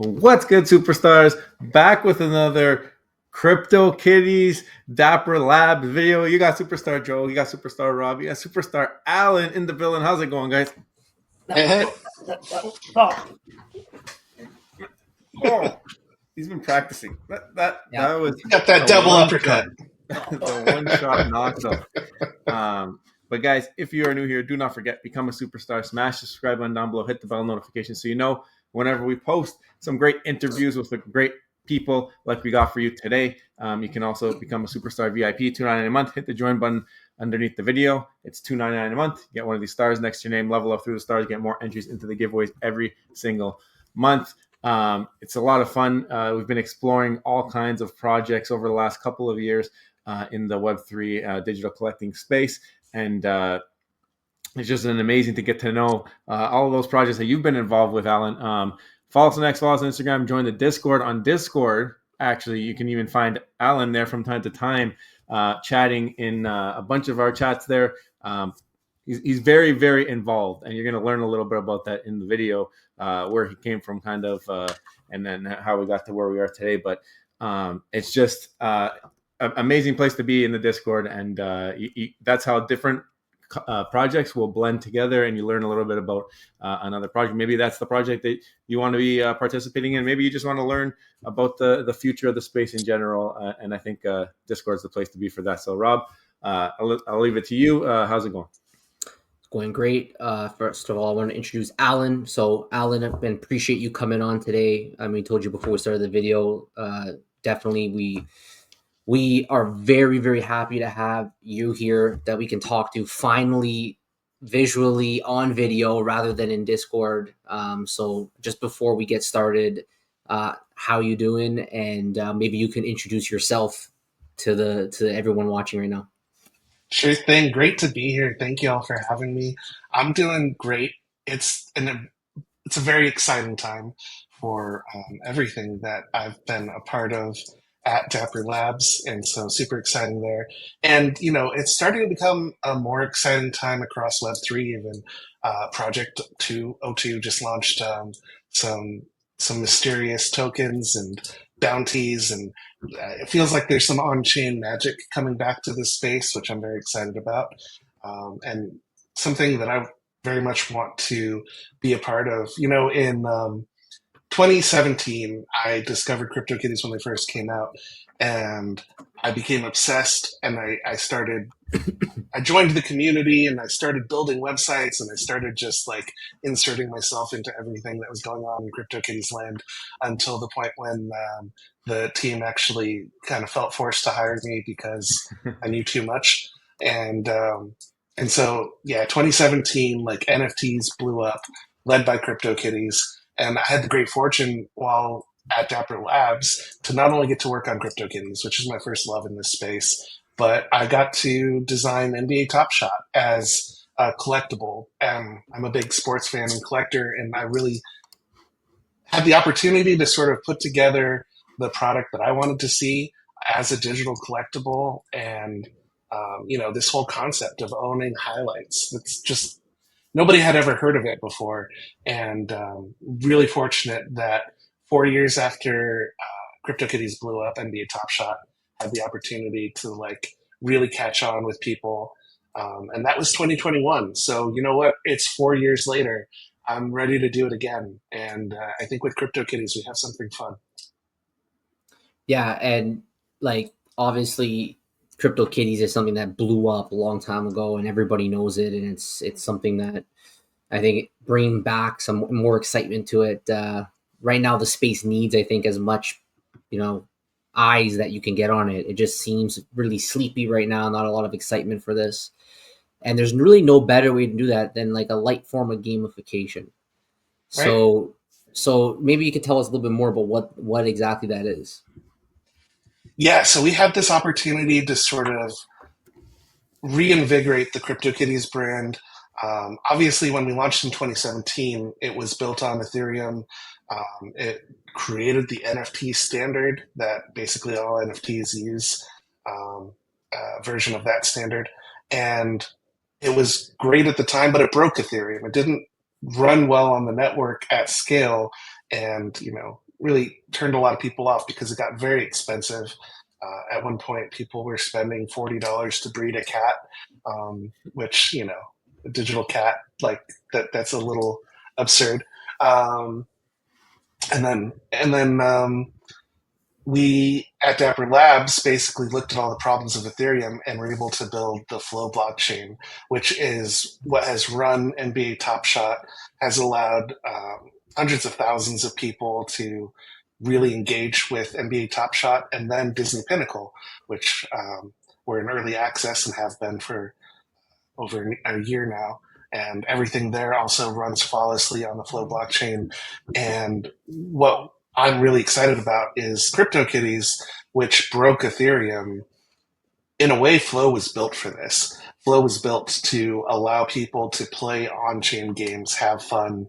What's good, superstars? Back with another CryptoKitties Dapper Lab video. You got Superstar Joe, you got Superstar Rob, you got Superstar Alan in the building. How's it going, guys? Oh, he's been practicing. That was got that double uppercut. The one shot knocks off. But guys, if you are new here, do not forget, become a superstar. Smash the subscribe button down below. Hit the bell notification so you know whenever we post some great interviews with the great people like we got for you today. You can also become a superstar VIP, $2.99 a month. Hit the join button underneath the video. It's $2.99 a month. You get one of these stars next to your name. Level up through the stars. Get more entries into the giveaways every single month. It's a lot of fun. We've been exploring all kinds of projects over the last couple of years in the Web3 digital collecting space. And it's just amazing to get to know all of those projects that you've been involved with, Alan. Follow us on X, follow us on Instagram, join the Discord. On Discord, actually, you can even find Alan there from time to time, chatting in a bunch of our chats there. He's very, very involved, and you're going to learn a little bit about that in the video, where he came from kind of, and then how we got to where we are today. But it's just amazing place to be in the Discord, and that's how different projects will blend together, and you learn a little bit about another project. Maybe that's the project that you want to be participating in. Maybe you just want to learn about the future of the space in general, and I think Discord's the place to be for that. So Rob, I'll leave it to you. How's it going? It's going great. First of all, I want to introduce Alan. So Alan, I appreciate you coming on today. I mean, told you before we started the video, definitely we are very, very happy to have you here that we can talk to finally visually on video rather than in Discord. So just before we get started, how you doing? And maybe you can introduce yourself to everyone watching right now. Sure thing. Great to be here. Thank you all for having me. I'm doing great. It's a very exciting time for everything that I've been a part of at Dapper Labs, and so super exciting there. And it's starting to become a more exciting time across Web3. Even Project 202 just launched some mysterious tokens and bounties, and it feels like there's some on-chain magic coming back to this space, which I'm very excited about, and something that I very much want to be a part of. In 2017, I discovered CryptoKitties when they first came out, and I became obsessed, and I joined the community, and I started building websites, and I started just like inserting myself into everything that was going on in CryptoKitties land, until the point when the team actually kind of felt forced to hire me because I knew too much. And so, 2017, like, NFTs blew up, led by CryptoKitties. And I had the great fortune while at Dapper Labs to not only get to work on CryptoKitties, which is my first love in this space, but I got to design NBA Top Shot as a collectible. And I'm a big sports fan and collector, and I really had the opportunity to sort of put together the product that I wanted to see as a digital collectible. And, this whole concept of owning highlights, it's just, nobody had ever heard of it before, and really fortunate that 4 years after CryptoKitties blew up, NBA Top Shot had the opportunity to really catch on with people, and that was 2021. So you know what? It's 4 years later. I'm ready to do it again, and I think with CryptoKitties we have something fun. Yeah, and obviously, CryptoKitties is something that blew up a long time ago, and everybody knows it, and it's something that I think bring back some more excitement to it. Right now, the space needs, I think, as much, eyes that you can get on it. It just seems really sleepy right now. Not a lot of excitement for this, and there's really no better way to do that than a light form of gamification. Right. So maybe you could tell us a little bit more about what exactly that is. Yeah, so we had this opportunity to sort of reinvigorate the CryptoKitties brand. Obviously, when we launched in 2017, it was built on Ethereum. It created the NFT standard that basically all NFTs use, version of that standard. And it was great at the time, but it broke Ethereum. It didn't run well on the network at scale. And, really turned a lot of people off because it got very expensive. At one point, people were spending $40 to breed a cat, which, you know, a digital cat, like that's a little absurd. Um, and then we at Dapper Labs basically looked at all the problems of Ethereum and were able to build the Flow blockchain, which is what has run NBA Top Shot, has allowed hundreds of thousands of people to really engage with NBA Top Shot, and then Disney Pinnacle, which we're in early access and have been for over a year now. And everything there also runs flawlessly on the Flow blockchain. And what I'm really excited about is CryptoKitties, which broke Ethereum. In a way, Flow was built for this. Flow was built to allow people to play on-chain games, have fun,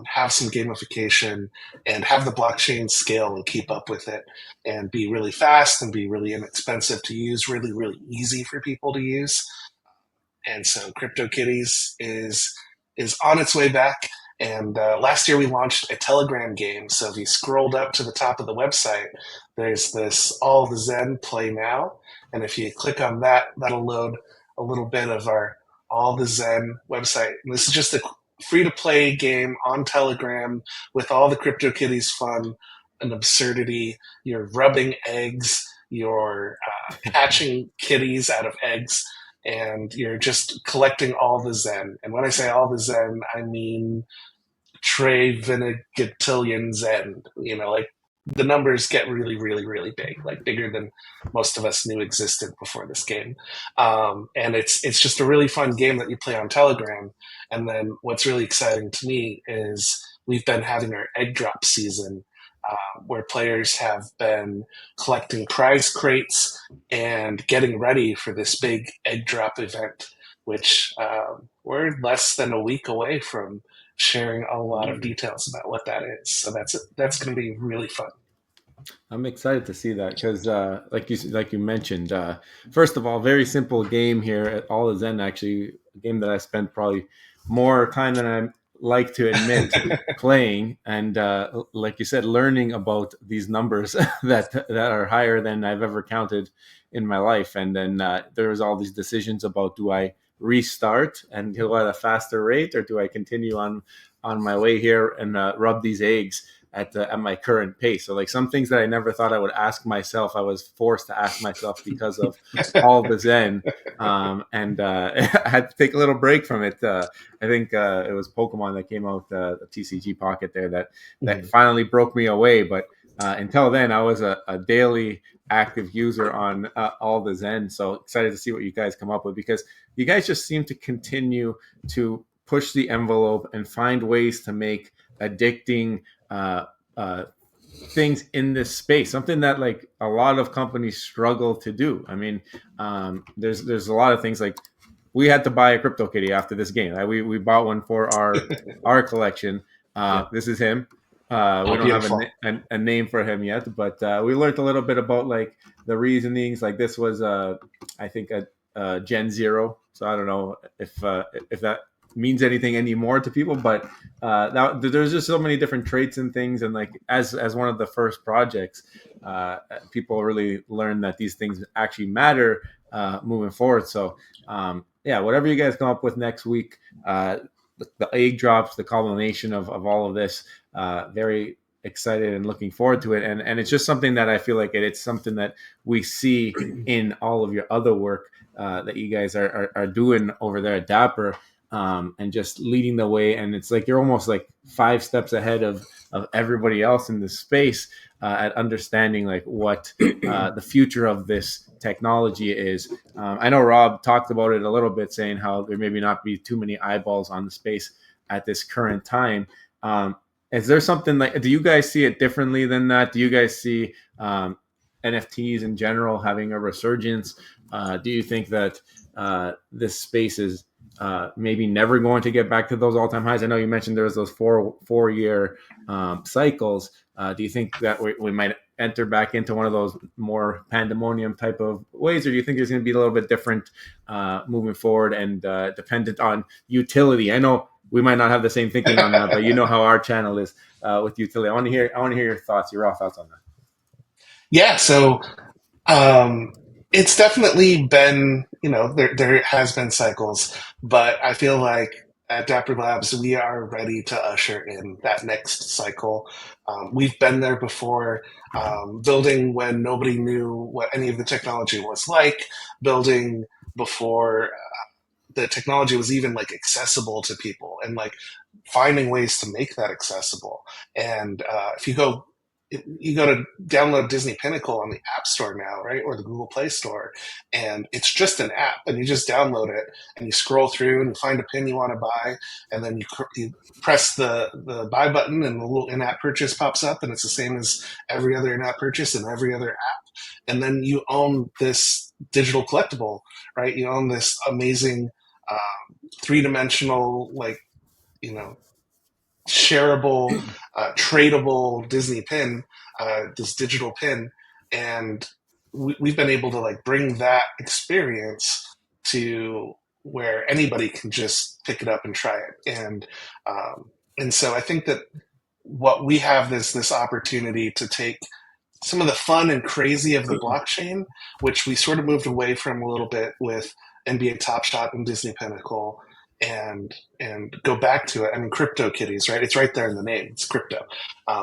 have some gamification, and have the blockchain scale and keep up with it, and be really fast and be really inexpensive to use, really, really easy for people to use. And so CryptoKitties is on its way back. And last year we launched a Telegram game. So if you scrolled up to the top of the website, there's this All the Zen Play Now. And if you click on that, that'll load a little bit of our All the Zen website. And this is just a free-to-play game on Telegram with all the CryptoKitties fun and absurdity. You're rubbing eggs. You're hatching kitties out of eggs. And you're just collecting all the Zen. And when I say all the Zen, I mean Vinegatillion Zen. You know, like the numbers get really, really, really big, like bigger than most of us knew existed before this game. And it's just a really fun game that you play on Telegram. And then what's really exciting to me is we've been having our egg drop season, where players have been collecting prize crates and getting ready for this big egg drop event, which we're less than a week away from sharing a lot of details about what that is. So that's going to be really fun. I'm excited to see that because, like you mentioned, first of all, very simple game here at All the Zen. Actually, a game that I spent probably more time than I like to admit playing, and like you said, learning about these numbers that are higher than I've ever counted in my life. And then there was all these decisions about, do I restart and go at a faster rate, or do I continue on my way here and rub these eggs at my current pace? So like some things that I never thought I would ask myself, I was forced to ask myself because of All the Zen. And I had to take a little break from it. I think it was Pokemon that came out, the TCG Pocket there, that finally broke me away. But until then, I was a daily active user on All the Zen. So excited to see what you guys come up with, because you guys just seem to continue to push the envelope and find ways to make addicting things in this space, something that like a lot of companies struggle to do. I mean, there's a lot of things, like we had to buy a CryptoKitty after this game. We bought one for our collection. This is him. We don't have a name for him yet, but we learned a little bit about like the reasonings. Like this was I think a Gen 0, so I don't know if that means anything anymore to people, but there's just so many different traits and things, and like as one of the first projects, people really learn that these things actually matter moving forward. So whatever you guys come up with next week, the egg drops, the culmination of all of this, very excited and looking forward to it. And it's just something that I feel like it's something that we see in all of your other work that you guys are doing over there at Dapper. And just leading the way. And it's like you're almost like 5 steps ahead of everybody else in this space at understanding like what the future of this technology is. I know Rob talked about it a little bit, saying how there maybe not be too many eyeballs on the space at this current time. Is there something like, do you guys see it differently than that? Do you guys see NFTs in general having a resurgence? Do you think that this space is maybe never going to get back to those all-time highs? I know you mentioned there was those four-year cycles. Do you think that we might enter back into one of those more pandemonium type of ways, or do you think there's going to be a little bit different moving forward and dependent on utility? I know we might not have the same thinking on that, but you know how our channel is with utility. I want to hear your thoughts, your raw thoughts on that. Yeah, so it's definitely been, there has been cycles, but I feel like at Dapper Labs, we are ready to usher in that next cycle. We've been there before, building when nobody knew what any of the technology was like, building before the technology was even like accessible to people, and like finding ways to make that accessible. And if you go to download Disney Pinnacle on the App Store now, right, or the Google Play Store, and it's just an app, and you just download it, and you scroll through, and you find a pin you want to buy, and then you press the buy button, and the little in-app purchase pops up, and it's the same as every other in-app purchase and every other app, and then you own this digital collectible, right? You own this amazing three-dimensional, like, you know, shareable, tradable Disney pin, this digital pin, and we've been able to like bring that experience to where anybody can just pick it up and try it, and so I think that what we have this opportunity to take some of the fun and crazy of the blockchain, which we sort of moved away from a little bit with NBA Top Shot and Disney Pinnacle, and go back to it. I mean, CryptoKitties, right? It's right there in the name. It's crypto.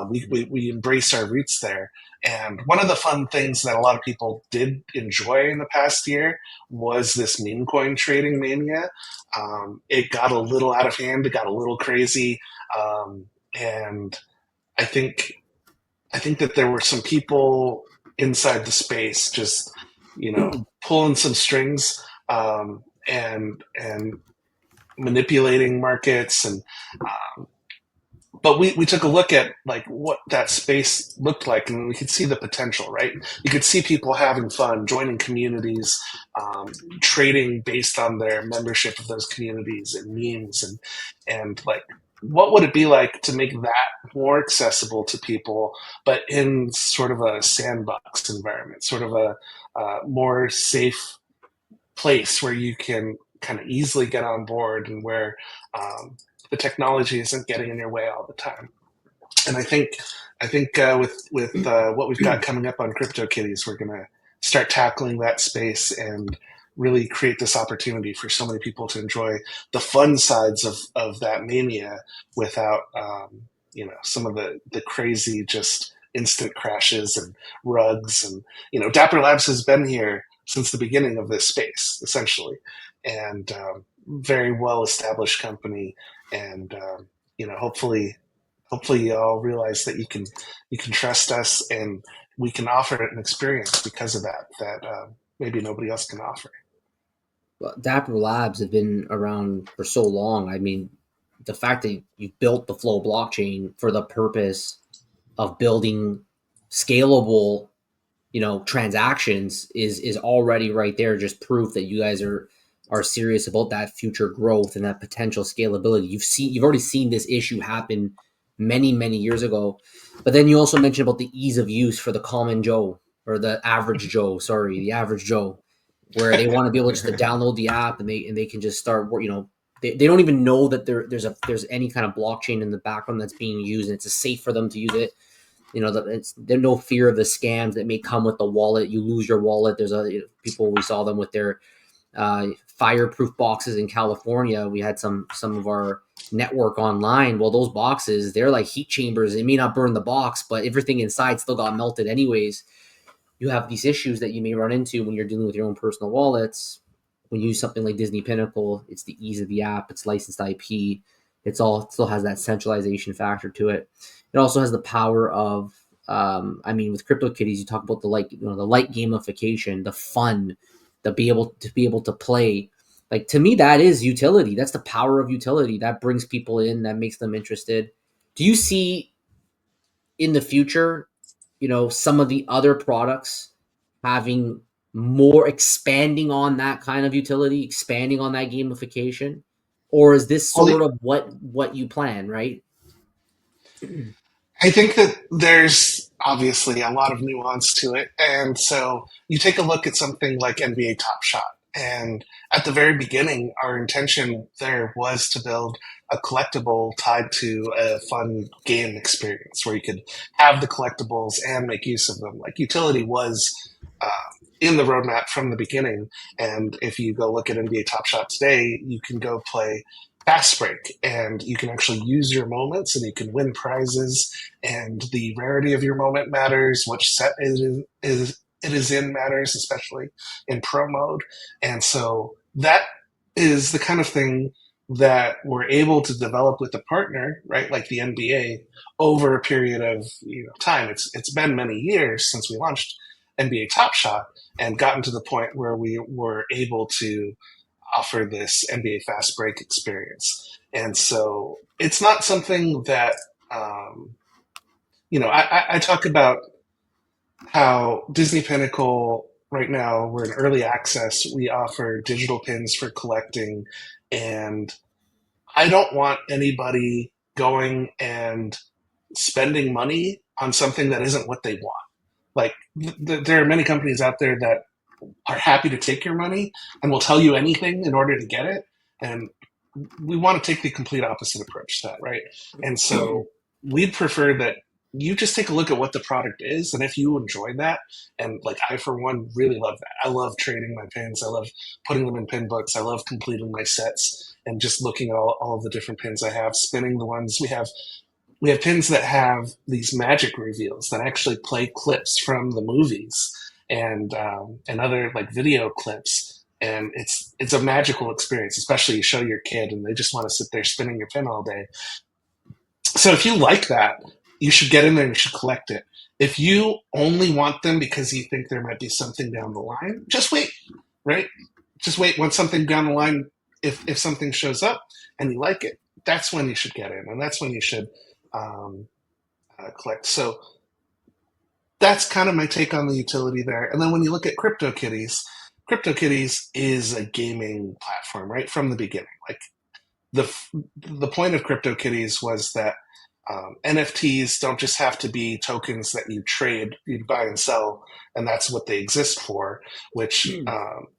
We embrace our roots there. And one of the fun things that a lot of people did enjoy in the past year was this meme coin trading mania. It got a little out of hand. It got a little crazy, and I think that there were some people inside the space just, pulling some strings, and manipulating markets, and but we took a look at like what that space looked like, and we could see the potential, right? You could see people having fun, joining communities, trading based on their membership of those communities and memes, and like, what would it be like to make that more accessible to people, but in sort of a sandbox environment, sort of a more safe place where you can kind of easily get on board, and where the technology isn't getting in your way all the time. And I think with what we've got coming up on CryptoKitties, we're going to start tackling that space and really create this opportunity for so many people to enjoy the fun sides of that mania without some of the crazy just instant crashes and rugs. And Dapper Labs has been here since the beginning of this space, essentially, and very well established company. And hopefully you all realize that you can trust us, and we can offer an experience because of that maybe nobody else can offer. Well, Dapper Labs have been around for so long. I mean, the fact that you built the Flow blockchain for the purpose of building scalable, transactions is already right there. Just proof that you guys are serious about that future growth and that potential scalability. You've already seen this issue happen many, many years ago. But then you also mentioned about the ease of use for the common Joe, or the average Joe, the average Joe, where they want to be able just to download the app, and they can just start, they don't even know that there's any kind of blockchain in the background that's being used, and it's safe for them to use it. There's no fear of the scams that may come with the wallet. You lose your wallet. There's people, we saw them with their fireproof boxes in California. We had some of our network online. Well, those boxes, they're like heat chambers. It may not burn the box, but everything inside still got melted anyways. You have these issues that you may run into when you're dealing with your own personal wallets. When you use something like Disney Pinnacle, it's the ease of the app, it's licensed IP, it still has that centralization factor to it. It also has the power of, with CryptoKitties, you talk about the light gamification, the fun, to be able to play. Like, to me, that is utility. That's the power of utility. That brings people in, that makes them interested. Do you see in the future, some of the other products having more, expanding on that kind of utility, expanding on that gamification? Or is this sort of what you plan, right? I think that there's obviously a lot of nuance to it. And so you take a look at something like NBA Top Shot. And at the very beginning, our intention there was to build a collectible tied to a fun game experience where you could have the collectibles and make use of them. Like utility was uh, in the roadmap from the beginning. And if you go look at NBA Top Shot today, you can go play Fast Break and you can actually use your moments and you can win prizes. And the rarity of your moment matters, which set it is in matters, especially in pro mode. And so that is the kind of thing that we're able to develop with a partner, right? Like the NBA over a period of time. It's been many years since we launched NBA Top Shot and gotten to the point where we were able to offer this NBA Fast Break experience. And so it's not something that I talk about how Disney Pinnacle right now we're in early access. We offer digital pins for collecting, and I don't want anybody going and spending money on something that isn't what they want. Like there are many companies out there that are happy to take your money and will tell you anything in order to get it, and we want to take the complete opposite approach to that, right? And so we'd prefer that you just take a look at what the product is, and if you enjoy that, and like I for one really love that. I love trading my pins. I love putting them in pin books. I love completing my sets and just looking at all of the different pins I have, spinning the ones we have. We have pins that have these magic reveals that actually play clips from the movies and other like video clips, and it's a magical experience. Especially you show your kid and they just want to sit there spinning your pin all day. So if you like that, you should get in there and you should collect it. If you only want them because you think there might be something down the line, just wait, right? Just wait. Once something down the line, if something shows up and you like it, that's when you should get in, and that's when you should um, collect. So that's kind of my take on the utility there. And then when you look at CryptoKitties, CryptoKitties is a gaming platform right from the beginning. Like the the point of CryptoKitties was that NFTs don't just have to be tokens that you trade, you buy and sell, and that's what they exist for. Which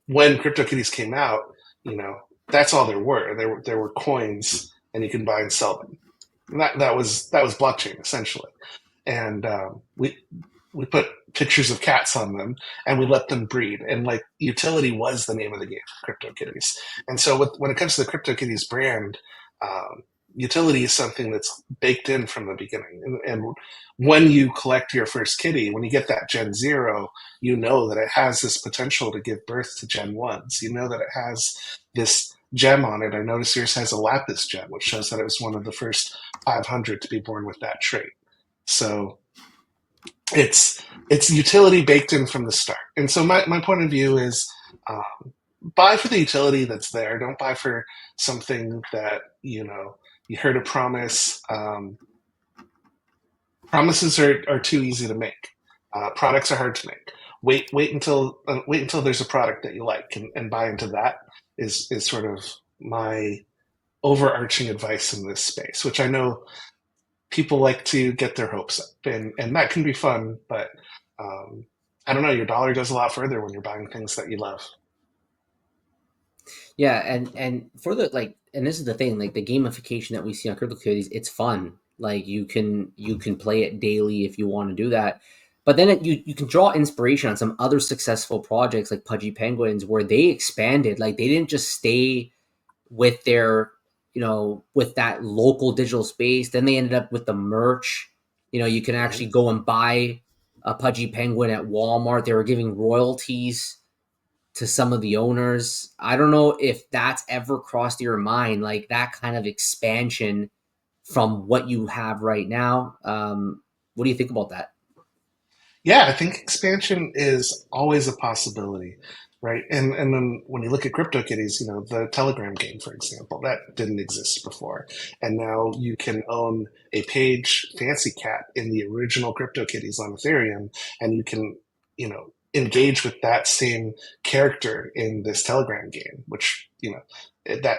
when CryptoKitties came out, that's all there were. There were coins, and you can buy and sell them. And that was blockchain essentially. And we put pictures of cats on them and we let them breed. And like utility was the name of the game for CryptoKitties. And so when it comes to the CryptoKitties brand, utility is something that's baked in from the beginning. And when you collect your first kitty, when you get that Gen 0, you know that it has this potential to give birth to Gen 1s. You know that it has this gem on it. I noticed yours has a lapis gem, which shows that it was one of the first 500 to be born with that trait. So it's utility baked in from the start. And so my point of view is buy for the utility that's there. Don't buy for something that you heard a promise. Promises are too easy to make. Products are hard to make. Wait until there's a product that you like and buy into that is sort of my overarching advice in this space, which I know people like to get their hopes up, and that can be fun, but I don't know, your dollar goes a lot further when you're buying things that you love. Yeah, and for the and this is the thing, like the gamification that we see on CryptoKitties, it's fun. Like you can play it daily if you want to do that. But then you can draw inspiration on some other successful projects like Pudgy Penguins, where they expanded. Like they didn't just stay with their, with that local digital space. Then they ended up with the merch. You can actually go and buy a Pudgy Penguin at Walmart. They were giving royalties to some of the owners. I don't know if that's ever crossed your mind, like that kind of expansion from what you have right now. What do you think about that? Yeah, I think expansion is always a possibility, right? And then when you look at CryptoKitties, the Telegram game, for example, that didn't exist before, and now you can own a page Fancy Cat in the original CryptoKitties on Ethereum, and you can, engage with that same character in this Telegram game, which that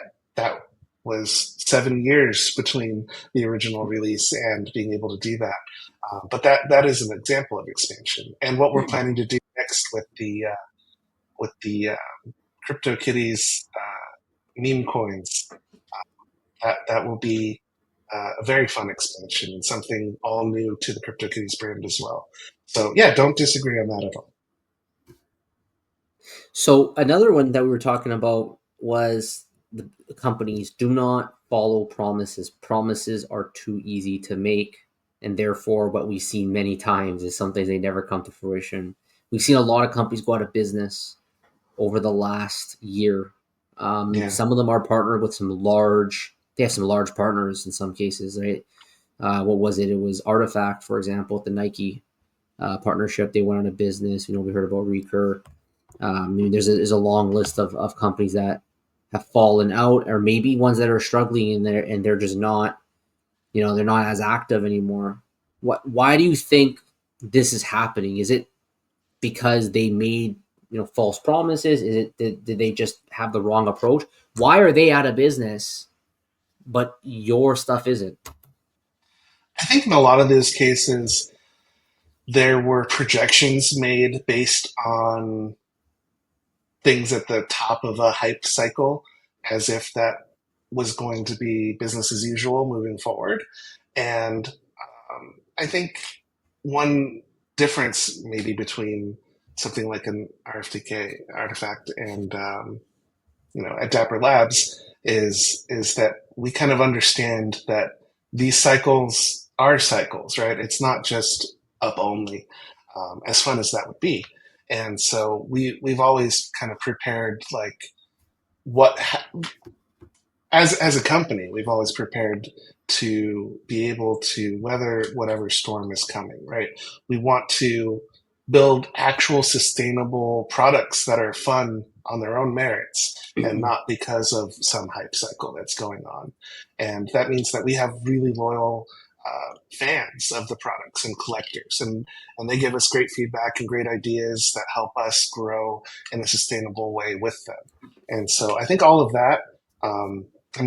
was 7 years between the original release and being able to do that. But that is an example of expansion. And what we're planning to do next with the CryptoKitties meme coins. That will be a very fun expansion and something all new to the CryptoKitties brand as well. So yeah, don't disagree on that at all. So another one that we were talking about was the companies do not follow promises. Promises are too easy to make, and therefore what we see many times is sometimes they never come to fruition. We've seen a lot of companies go out of business over the last year. Yeah. Some of them are partnered with they have some large partners in some cases, right? What was it? It was Artifact, for example, with the Nike partnership. They went out of business. We heard about Recur. There's a long list of companies that have fallen out, or maybe ones that are struggling and they're just not, they're not as active anymore. Why do you think this is happening? Is it because they made false promises? Is it did they just have the wrong approach? Why are they out of business, but your stuff isn't? I think in a lot of those cases, there were projections made based on things at the top of a hype cycle, as if that was going to be business as usual moving forward. And I think one difference maybe between something like an RFTK artifact and at Dapper Labs is that we kind of understand that these cycles are cycles, right? It's not just up only, as fun as that would be. And so we've always kind of prepared like as a company, we've always prepared to be able to weather whatever storm is coming, right? We want to build actual sustainable products that are fun on their own merits and not because of some hype cycle that's going on. And that means that we have really loyal fans of the products and collectors, and they give us great feedback and great ideas that help us grow in a sustainable way with them. And so I think all of that,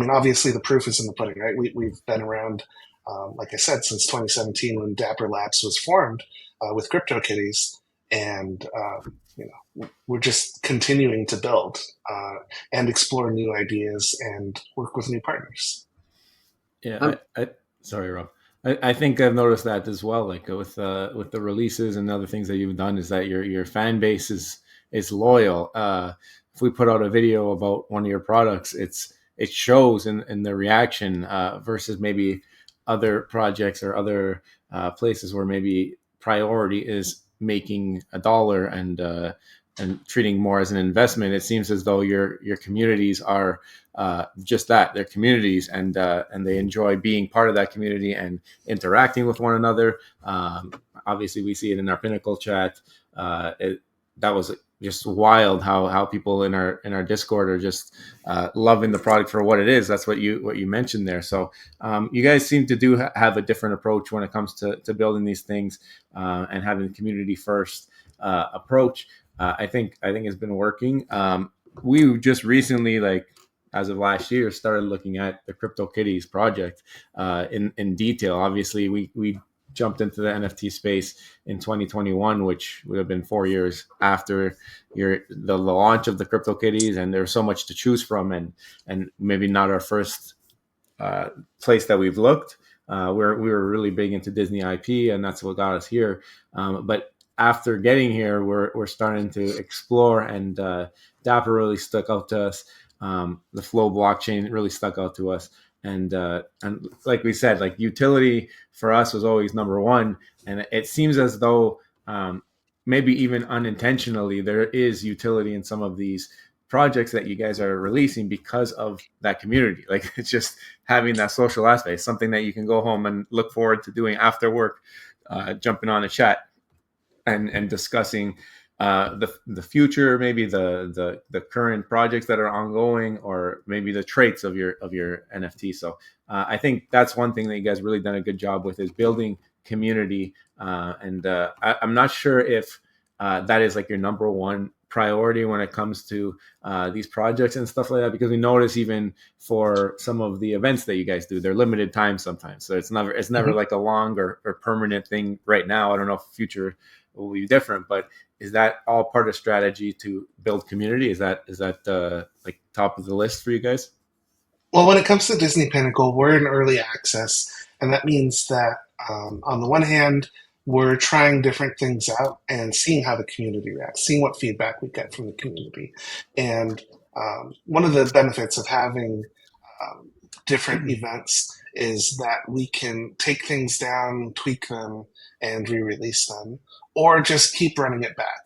obviously the proof is in the pudding, right? We've been around, like I said, since 2017 when Dapper Labs was formed with CryptoKitties, and we're just continuing to build and explore new ideas and work with new partners. Yeah, sorry, Rob. I think I've noticed that as well. Like with the releases and other things that you've done, is that your fan base is loyal. If we put out a video about one of your products, it shows in the reaction versus maybe other projects or other places where maybe priority is making a dollar and treating more as an investment. It seems as though your communities are just that. They're communities, and they enjoy being part of that community and interacting with one another. Obviously, we see it in our Pinnacle chat. That was just wild how people in our Discord are just loving the product for what it is. That's what you mentioned there. So you guys seem to have a different approach when it comes to building these things and having the community first approach. I think it's been working. We just recently, like as of last year, started looking at the CryptoKitties project in detail. Obviously, we jumped into the NFT space in 2021, which would have been 4 years after the launch of the CryptoKitties, and there's so much to choose from, and maybe not our first place that we've looked. We were really big into Disney IP, and that's what got us here. But after getting here, we're starting to explore, and Dapper really stuck out to us. The Flow blockchain really stuck out to us, and like we said, like utility for us was always number one. And it seems as though maybe even unintentionally there is utility in some of these projects that you guys are releasing because of that community. Like it's just having that social aspect, something that you can go home and look forward to doing after work, jumping on a chat and discussing the future, maybe the current projects that are ongoing, or maybe the traits of your NFT. So I think that's one thing that you guys really done a good job with, is building community. I'm not sure if that is like your number one priority when it comes to these projects and stuff like that? Because we notice even for some of the events that you guys do, they're limited time sometimes. So it's never like a long or permanent thing right now. I don't know if the future will be different, but is that all part of strategy to build community? Is that like top of the list for you guys? Well, when it comes to Disney Pinnacle, we're in early access, and that means that on the one hand, we're trying different things out and seeing how the community reacts, seeing what feedback we get from the community. And one of the benefits of having um, different events is that we can take things down, tweak them, and re-release them, or just keep running it back.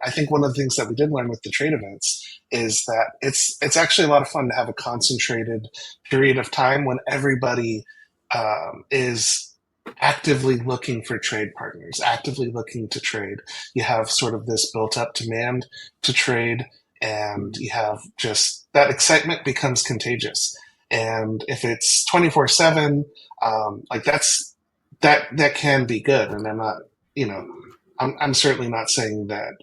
I think one of the things that we did learn with the trade events is that it's actually a lot of fun to have a concentrated period of time when everybody is actively looking for trade partners, actively looking to trade. You have sort of this built up demand to trade, and you have just that excitement becomes contagious. And if it's 24/7, like that can be good. And I'm not, you know, I'm certainly not saying that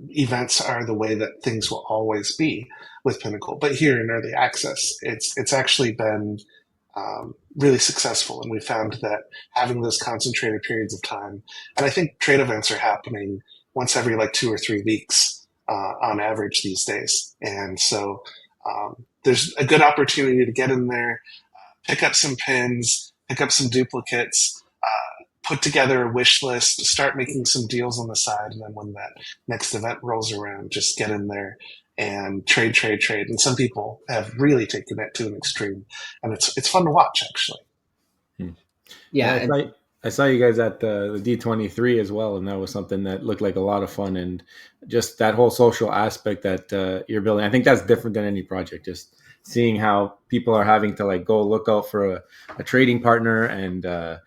events are the way that things will always be with Pinnacle. But here in early access, it's actually been really successful, and we found that having those concentrated periods of time, and I think trade events are happening once every like 2 or 3 weeks on average these days, and so there's a good opportunity to get in there, pick up some pins, pick up some duplicates, put together a wish list, start making some deals on the side, and then when that next event rolls around, just get in there and trade, trade, trade. And some people have really taken it to an extreme, and it's fun to watch actually. Yeah, I saw you guys at the D23 as well, and that was something that looked like a lot of fun, and just that whole social aspect that you're building. I think that's different than any project. Just seeing how people are having to like go look out for a trading partner and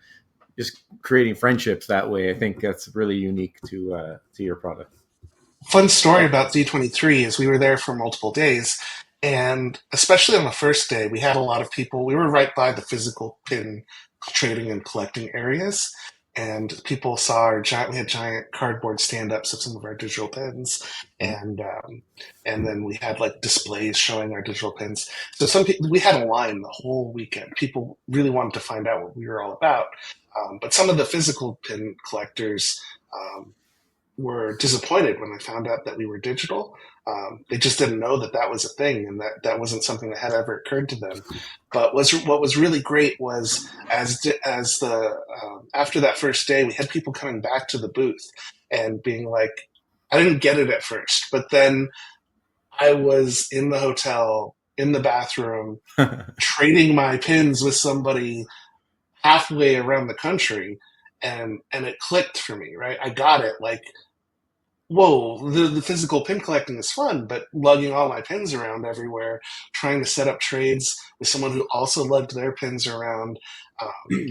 just creating friendships that way. I think that's really unique to your product. Fun story about D23 is we were there for multiple days, and especially on the first day, we had a lot of people. We were right by the physical pin trading and collecting areas, and people saw our giant. We had giant cardboard stand-ups of some of our digital pins, and then we had like displays showing our digital pins. So some people, we had a line the whole weekend. People really wanted to find out what we were all about, but some of the physical pin collectors. Were disappointed when they found out that we were digital. They just didn't know that that was a thing, and that wasn't something that had ever occurred to them. But what was really great was as the after that first day, we had people coming back to the booth and being like, "I didn't get it at first, but then I was in the hotel in the bathroom trading my pins with somebody halfway around the country." And it clicked for me, right? I got it. Like, whoa, the physical pin collecting is fun, but lugging all my pins around everywhere, trying to set up trades with someone who also lugged their pins around,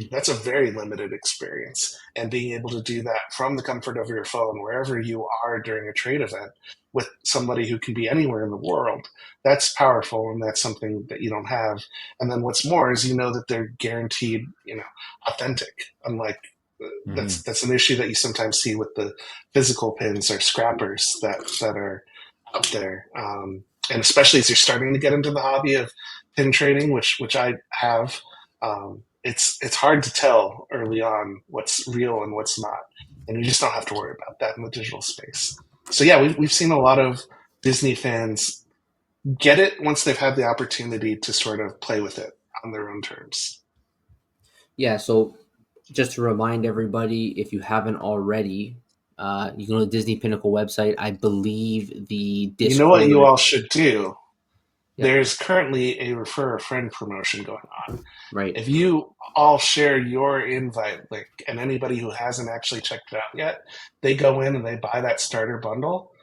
that's a very limited experience. And being able to do that from the comfort of your phone, wherever you are during a trade event, with somebody who can be anywhere in the world, that's powerful, and that's something that you don't have. And then what's more is you know that they're guaranteed, authentic, unlike that's an issue that you sometimes see with the physical pins or scrappers that are out there, and especially as you're starting to get into the hobby of pin trading, which I have. It's hard to tell early on what's real and what's not, and you just don't have to worry about that in the digital space. So yeah, we've seen a lot of Disney fans get it once they've had the opportunity to sort of play with it on their own terms. Yeah, so just to remind everybody, if you haven't already, you can go to the Disney Pinnacle website. I believe the Discord. You know what you all should do? Yep. There's currently a refer a friend promotion going on. Right. If you all share your invite link, and anybody who hasn't actually checked it out yet, they go in and they buy that starter bundle,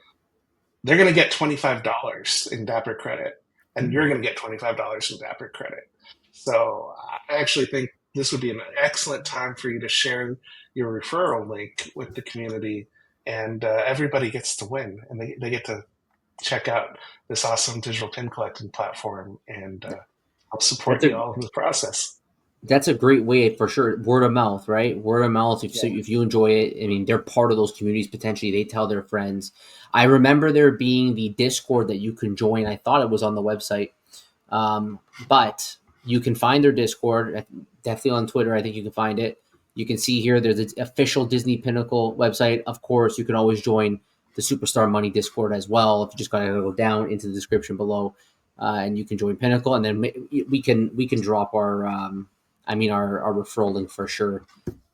they're going to get $25 in Dapper credit, and you're going to get $25 in Dapper credit. So I actually think this would be an excellent time for you to share your referral link with the community, and everybody gets to win, and they get to check out this awesome digital pin collecting platform and help support you all in the process. That's a great way for sure. Word of mouth, right? Word of mouth. If you enjoy it, I mean, they're part of those communities. Potentially, they tell their friends. I remember there being the Discord that you can join. I thought it was on the website, but you can find their Discord. Definitely on Twitter. I think you can find it. You can see here. There's an official Disney Pinnacle website. Of course, you can always join the Superstar Money Discord as well. If you just gotta go down into the description below, and you can join Pinnacle, and then we can drop our our referral link for sure.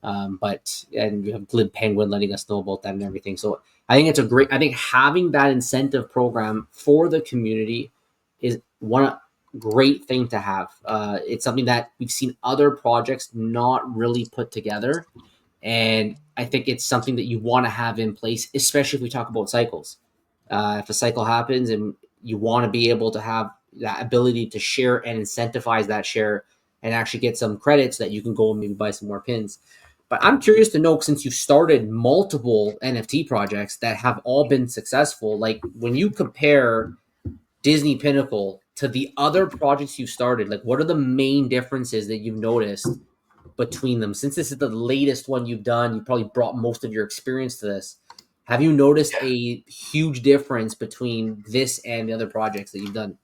And you have Glib Penguin letting us know about that and everything. So I think it's I think having that incentive program for the community is one great thing to have. It's something that we've seen other projects not really put together. And I think it's something that you want to have in place, especially if we talk about cycles. If a cycle happens and you want to be able to have that ability to share and incentivize that share and actually get some credits that you can go and maybe buy some more pins. But I'm curious to know, since you've started multiple NFT projects that have all been successful, like when you compare Disney Pinnacle to the other projects you've started, like what are the main differences that you've noticed between them? Since this is the latest one you've done, you probably brought most of your experience to this. Have you noticed a huge difference between this and the other projects that you've done?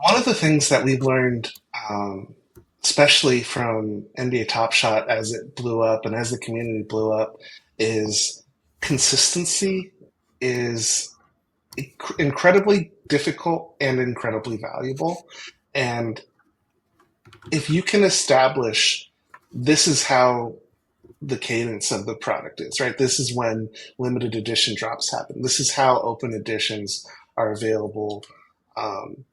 One of the things that we've learned, especially from NBA Top Shot as it blew up and as the community blew up, is consistency is incredibly difficult and incredibly valuable. And if you can establish this is how the cadence of the product is, right? This is when limited edition drops happen. This is how open editions are available.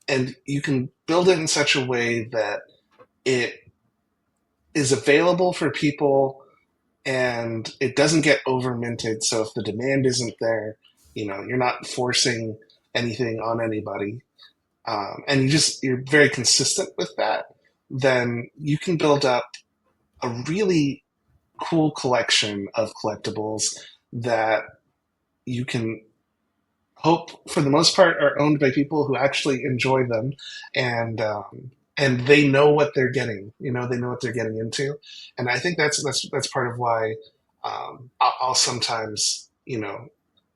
And you can build it in such a way that it is available for people and it doesn't get over minted. So if the demand isn't there, you're not forcing anything on anybody. And you're very consistent with that, then you can build up a really cool collection of collectibles that you can hope for the most part are owned by people who actually enjoy them and they know what they're getting. They know what they're getting into, and I think that's part of why I'll sometimes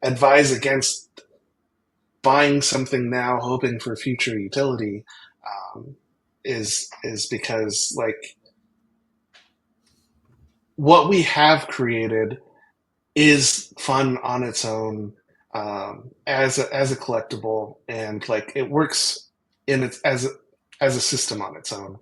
advise against buying something now hoping for future utility, is because like what we have created is fun on its own, as a collectible, and like it works in its as a system on its own,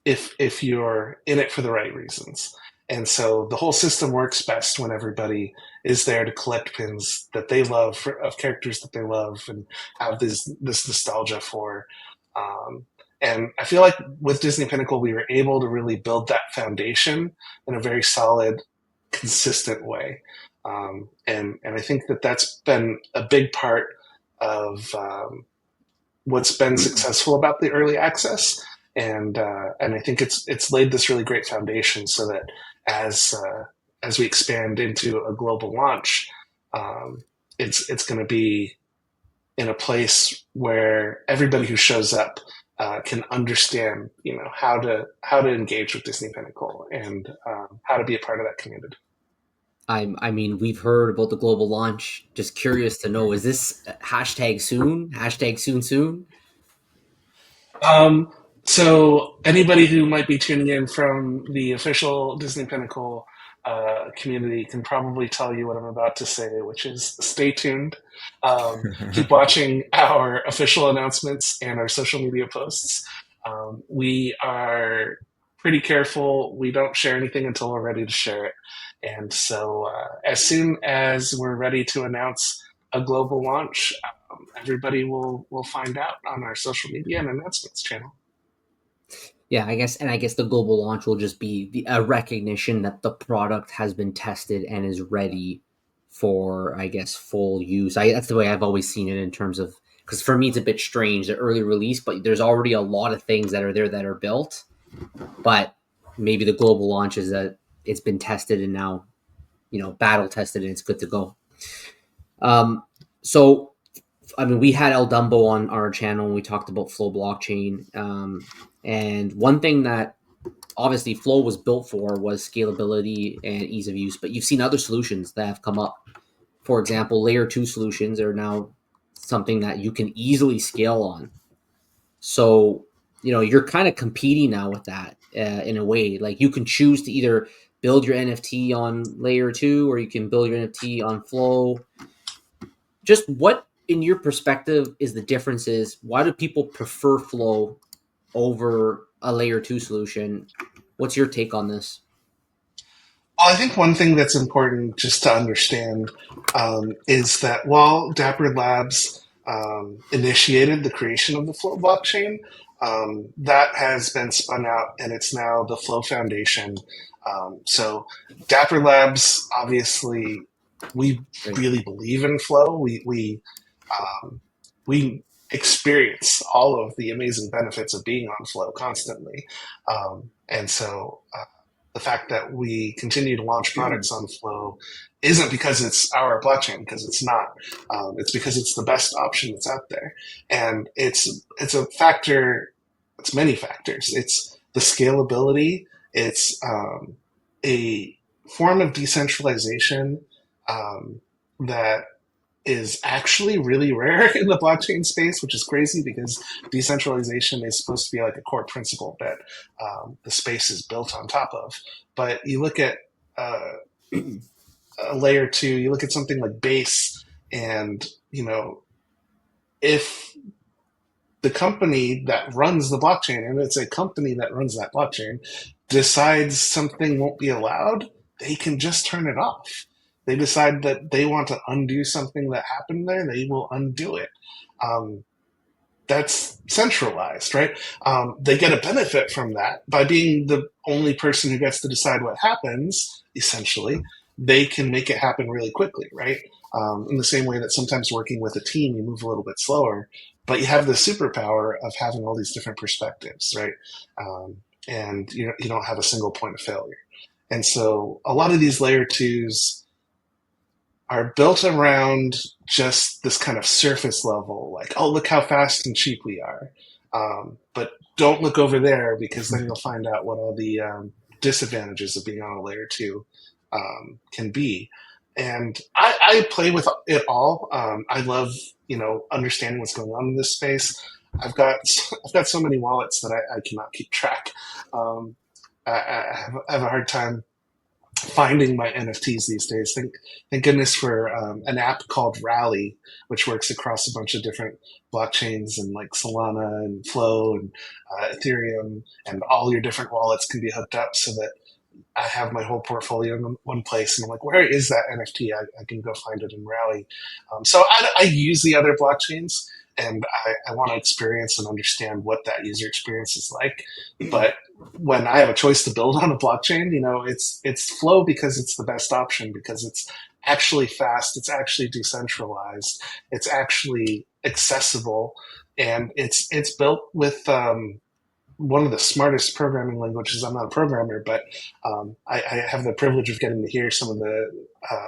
if you're in it for the right reasons. And so the whole system works best when everybody is there to collect pins that they love of characters that they love and have this nostalgia for. And I feel like with Disney Pinnacle, we were able to really build that foundation in a very solid, consistent way. And I think that that's been a big part of what's been successful about the early access. And I think it's laid this really great foundation so that as we expand into a global launch, it's going to be in a place where everybody who shows up can understand, how to engage with Disney Pinnacle and how to be a part of that community. I mean, we've heard about the global launch. Just curious to know, is this hashtag soon? Hashtag soon? So anybody who might be tuning in from the official Disney Pinnacle community can probably tell you what I'm about to say, which is stay tuned. Keep watching our official announcements and our social media posts. We are pretty careful. We don't share anything until we're ready to share it. And so as soon as we're ready to announce a global launch, everybody will find out on our social media and announcements channel. Yeah, I guess the global launch will just be a recognition that the product has been tested and is ready for, I guess, full use. That's the way I've always seen it, in terms of, because for me it's a bit strange, the early release, but there's already a lot of things that are there that are built. But maybe the global launch is that it's been tested and now, battle tested, and it's good to go. So I mean, we had El Dumbo on our channel and we talked about Flow Blockchain. And one thing that obviously Flow was built for was scalability and ease of use, but you've seen other solutions that have come up. For example, layer 2 solutions are now something that you can easily scale on. So, you're kind of competing now with that in a way. Like, you can choose to either build your NFT on layer 2 or you can build your NFT on Flow. Just what, in your perspective, is the differences? Why do people prefer Flow over a layer 2 solution? What's your take on this? Well, I think one thing that's important just to understand is that while Dapper Labs initiated the creation of the Flow blockchain, that has been spun out and it's now the Flow Foundation. So Dapper Labs, obviously, we Right. really believe in Flow. We experience all of the amazing benefits of being on Flow constantly, and so. The fact that we continue to launch products on Flow isn't because it's our blockchain, because it's not. It's because it's the best option that's out there, and it's a factor. It's many factors. It's the scalability. It's a form of decentralization that is actually really rare in the blockchain space, which is crazy because decentralization is supposed to be like a core principle that the space is built on top of. But you look at a layer 2, you look at something like Base, and if the company that runs the blockchain, and it's a company that runs that blockchain, decides something won't be allowed, they can just turn it off. They decide that they want to undo something that happened there, they will undo it. That's centralized, right? They get a benefit from that by being the only person who gets to decide what happens, essentially. They can make it happen really quickly, right? In the same way that sometimes working with a team, you move a little bit slower, but you have the superpower of having all these different perspectives, right? And you don't have a single point of failure. And so a lot of these layer 2s are built around just this kind of surface level, like, oh, look how fast and cheap we are. But don't look over there, because then you'll find out what all the disadvantages of being on a layer 2 can be. And I play with it all. I love, understanding what's going on in this space. I've got so many wallets that I cannot keep track. I have a hard time finding my NFTs these days. Thank goodness for an app called Rally, which works across a bunch of different blockchains, and like Solana and Flow and Ethereum, and all your different wallets can be hooked up so that I have my whole portfolio in one place. And I'm like, where is that NFT? I can go find it in Rally. So I use the other blockchains, and I want to experience and understand what that user experience is like. But when I have a choice to build on a blockchain, it's Flow because it's the best option, because it's actually fast, it's actually decentralized, it's actually accessible, and it's built with one of the smartest programming languages. I'm not a programmer, but I have the privilege of getting to hear some of the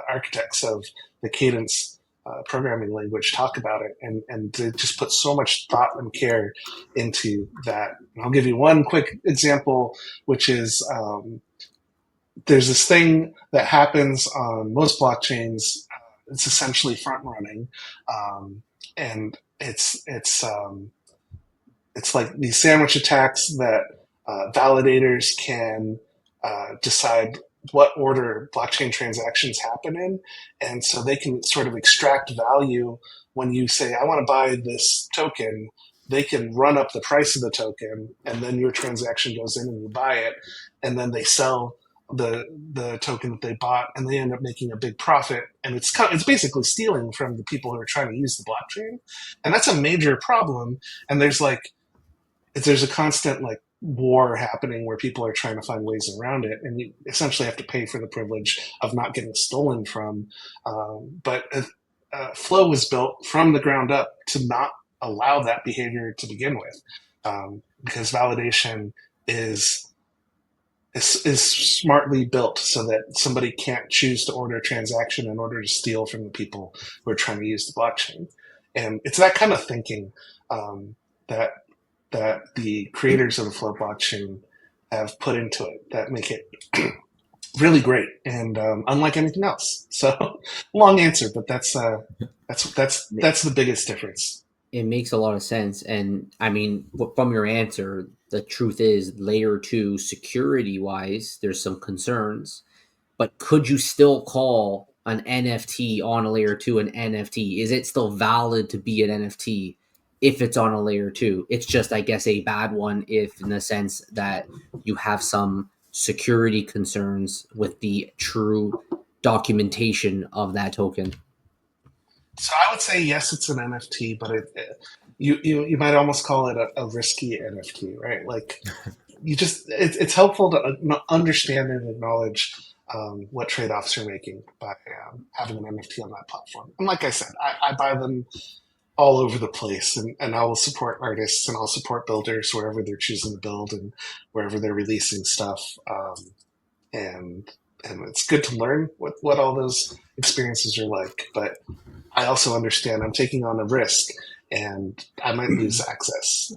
architects of the Cadence programming language talk about it, and to just put so much thought and care into that. And I'll give you one quick example, which is there's this thing that happens on most blockchains. It's essentially front running, and it's like these sandwich attacks that validators can decide what order blockchain transactions happen in. And so they can sort of extract value when you say, I want to buy this token. They can run up the price of the token, and then your transaction goes in and you buy it. And then they sell the token that they bought, and they end up making a big profit. And it's basically stealing from the people who are trying to use the blockchain. And that's a major problem. And there's a constant war happening where people are trying to find ways around it, and you essentially have to pay for the privilege of not getting stolen from. But Flow was built from the ground up to not allow that behavior to begin with, because validation is smartly built so that somebody can't choose to order a transaction in order to steal from the people who are trying to use the blockchain. And it's that kind of thinking that that the creators of the Flow blockchain have put into it that make it really great and unlike anything else. So long answer, but that's the biggest difference. It makes a lot of sense. And I mean, from your answer, the truth is layer two security wise, there's some concerns, but could you still call an NFT on a layer two an NFT? Is it still valid to be an NFT if it's on a layer two? It's just, I guess, a bad one if in the sense that you have some security concerns with the true documentation of that token. So I would say yes, it's an NFT, but you might almost call it a risky NFT, right? Like it's helpful to understand and acknowledge what trade-offs you're making by having an NFT on that platform. And like I said, I buy them all over the place, and I will support artists and I'll support builders wherever they're choosing to build and wherever they're releasing stuff. And it's good to learn what all those experiences are like. But I also understand I'm taking on a risk and I might lose access.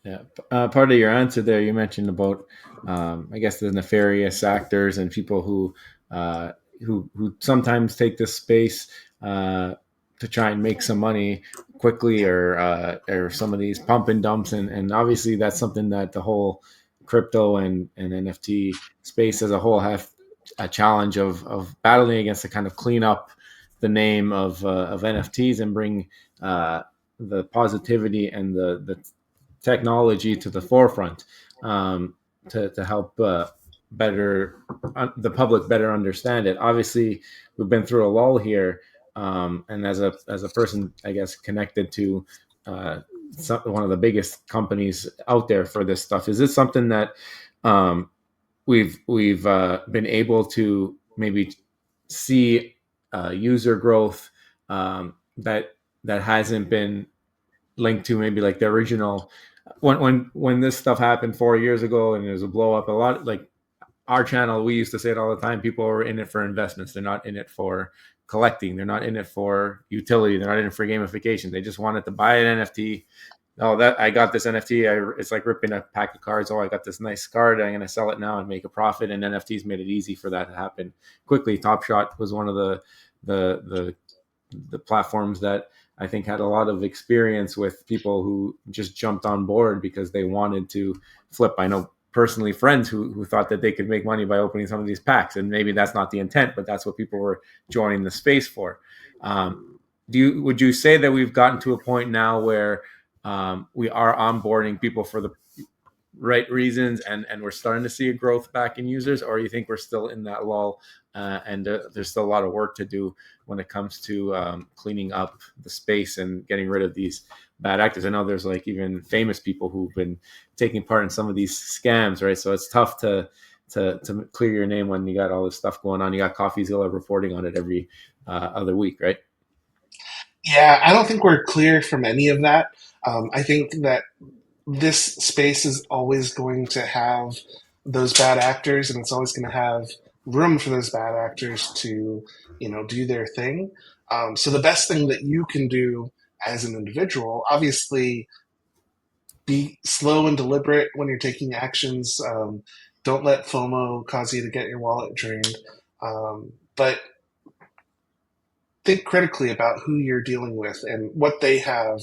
Yeah. Part of your answer there, you mentioned about, I guess, the nefarious actors and people who sometimes take this space to try and make some money quickly, or some of these pump and dumps, and obviously that's something that the whole crypto and NFT space as a whole have a challenge of battling against, to kind of clean up the name of NFTs and bring the positivity and the technology to the forefront, to help the public better understand it. Obviously, we've been through a lull here, and as a person, I guess, connected to one of the biggest companies out there for this stuff, is this something that we've been able to maybe see user growth that hasn't been linked to maybe like the original, when this stuff happened 4 years ago and there was a blow up? A lot, like our channel, we used to say it all the time, people are in it for investments. They're not in it for collecting. They're not in it for utility. They're not in it for gamification. They just wanted to buy an NFT. Oh, that I got this NFT. It's like ripping a pack of cards. Oh, I got this nice card. I'm going to sell it now and make a profit. And NFTs made it easy for that to happen quickly. Top Shot was one of the platforms that I think had a lot of experience with people who just jumped on board because they wanted to flip. I know personally friends who thought that they could make money by opening some of these packs, and maybe that's not the intent, but that's what people were joining the space for. Would you say that we've gotten to a point now where we are onboarding people for the right reasons, and we're starting to see a growth back in users, or you think we're still in that lull, and there's still a lot of work to do when it comes to cleaning up the space and getting rid of these bad actors? I know there's like even famous people who've been taking part in some of these scams, right? So it's tough to clear your name when you got all this stuff going on. You got CoffeeZilla reporting on it every other week, right? Yeah, I don't think we're clear from any of that. I think that this space is always going to have those bad actors, and it's always going to have room for those bad actors to, do their thing. So the best thing that you can do as an individual, obviously, be slow and deliberate when you're taking actions. Don't let FOMO cause you to get your wallet drained. But think critically about who you're dealing with and what they have,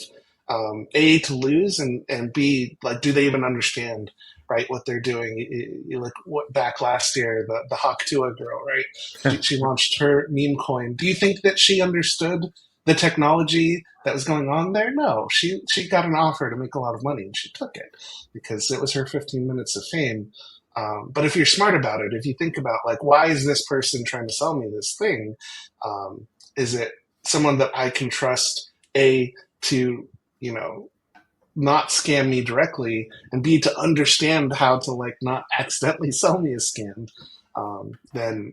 A, to lose, and B, like, do they even understand, right, what they're doing? You look back last year, the Haktua girl, right? She launched her meme coin. Do you think that she understood the technology that was going on there? No, she got an offer to make a lot of money, and she took it because it was her 15 minutes of fame. But if you're smart about it, if you think about, like, why is this person trying to sell me this thing? Is it someone that I can trust, A, to, not scam me directly, and B, to understand how to, like, not accidentally sell me a scam? Then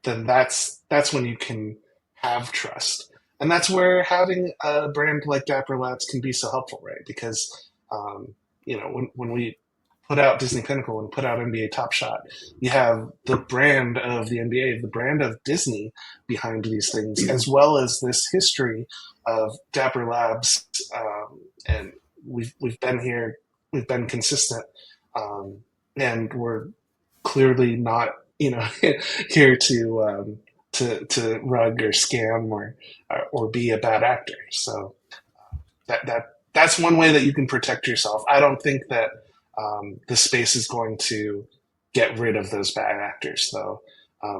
that's when you can have trust. And that's where having a brand like Dapper Labs can be so helpful, right? Because, when we put out Disney Pinnacle and put out NBA Top Shot, you have the brand of the NBA, the brand of Disney behind these things, as well as this history of Dapper Labs and we've been here, we've been consistent, and we're clearly not, here to rug or scam or be a bad actor. So that's one way that you can protect yourself. I don't think that the space is going to get rid of those bad actors, though.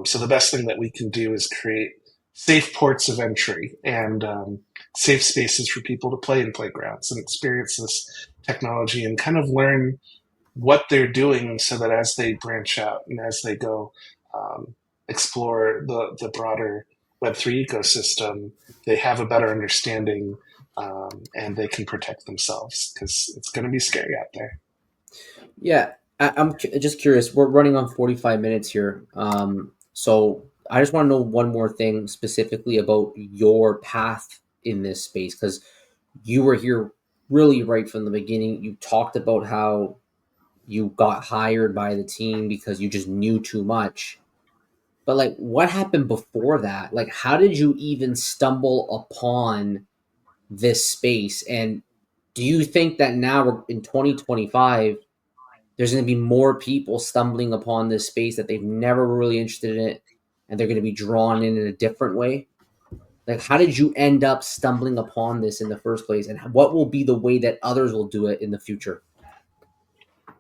So the best thing that we can do is create safe ports of entry and safe spaces for people to play in playgrounds and experience this technology and kind of learn what they're doing, so that as they branch out and as they go explore the broader Web3 ecosystem, they have a better understanding, and they can protect themselves, because it's going to be scary out there. Yeah, I'm just curious. We're running on 45 minutes here. So I just want to know one more thing specifically about your path in this space, because you were here really right from the beginning. You talked about how you got hired by the team because you just knew too much. But like, what happened before that? Like, how did you even stumble upon this space? And do you think that now we're in 2025, there's going to be more people stumbling upon this space that they've never really interested in it, and they're going to be drawn in a different way? Like, how did you end up stumbling upon this in the first place, and what will be the way that others will do it in the future?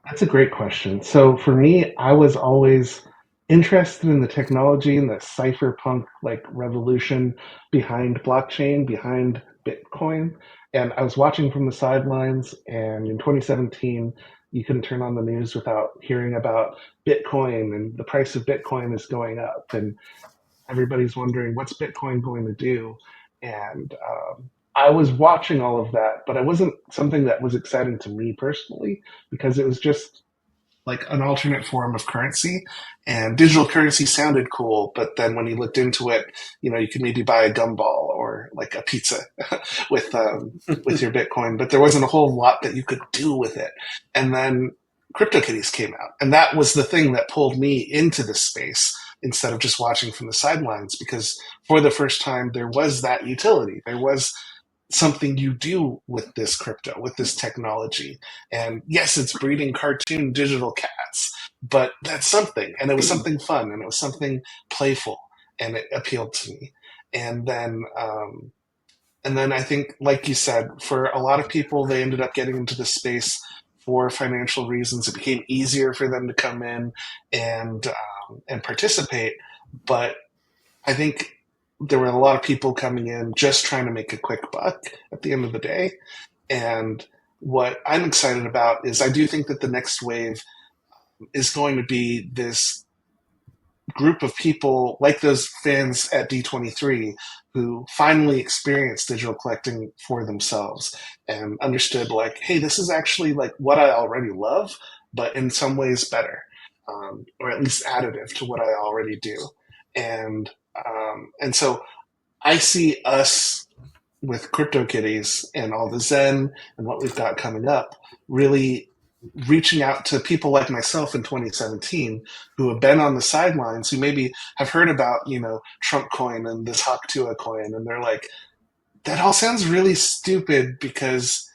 That's a great question. So for me, I was always interested in the technology and the cypherpunk like revolution behind blockchain, behind Bitcoin. And I was watching from the sidelines. And in 2017, you couldn't turn on the news without hearing about Bitcoin, and the price of Bitcoin is going up. And everybody's wondering, what's Bitcoin going to do? And I was watching all of that, but it wasn't something that was exciting to me personally, because it was just like an alternate form of currency, and digital currency sounded cool. But then when you looked into it, you could maybe buy a gumball or like a pizza with your Bitcoin, but there wasn't a whole lot that you could do with it. And then CryptoKitties came out, and that was the thing that pulled me into this space instead of just watching from the sidelines, because for the first time there was that utility. There was something you do with this crypto, with this technology. And yes, it's breeding cartoon digital cats, but that's something. And it was something fun, and it was something playful, and it appealed to me. And then I think, like you said, for a lot of people, they ended up getting into this space for financial reasons. It became easier for them to come in and participate. But I think there were a lot of people coming in just trying to make a quick buck at the end of the day. And what I'm excited about is, I do think that the next wave is going to be this group of people like those fans at D23 who finally experienced digital collecting for themselves and understood, like, hey, this is actually like what I already love, but in some ways better, or at least additive to what I already do. And so I see us with CryptoKitties and all the Zen and what we've got coming up, really reaching out to people like myself in 2017 who have been on the sidelines, who maybe have heard about, Trump coin and this Haktua coin. And they're like, that all sounds really stupid, because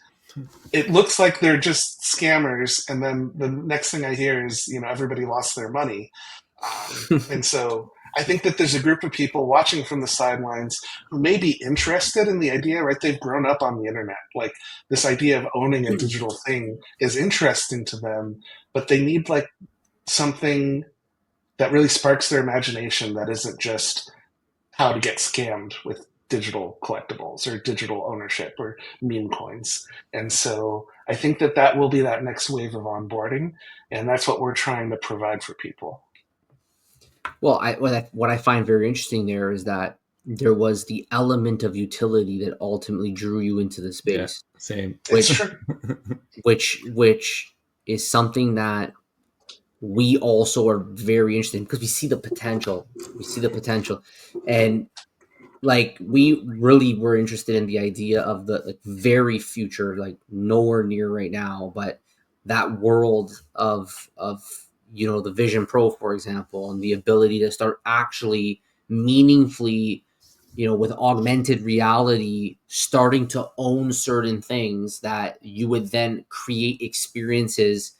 it looks like they're just scammers. And then the next thing I hear is, everybody lost their money. And so I think that there's a group of people watching from the sidelines who may be interested in the idea, right? They've grown up on the internet. Like, this idea of owning a digital thing is interesting to them, but they need like something that really sparks their imagination, that isn't just how to get scammed with digital collectibles or digital ownership or meme coins. And so I think that will be that next wave of onboarding. And that's what we're trying to provide for people. Well, what I find very interesting there is that there was the element of utility that ultimately drew you into the space. Yeah, same. Which is something that we also are very interested in, because we see the potential. And like, we really were interested in the idea of the very future, like nowhere near right now, but that world of the Vision Pro, for example, and the ability to start actually meaningfully with augmented reality starting to own certain things, that you would then create experiences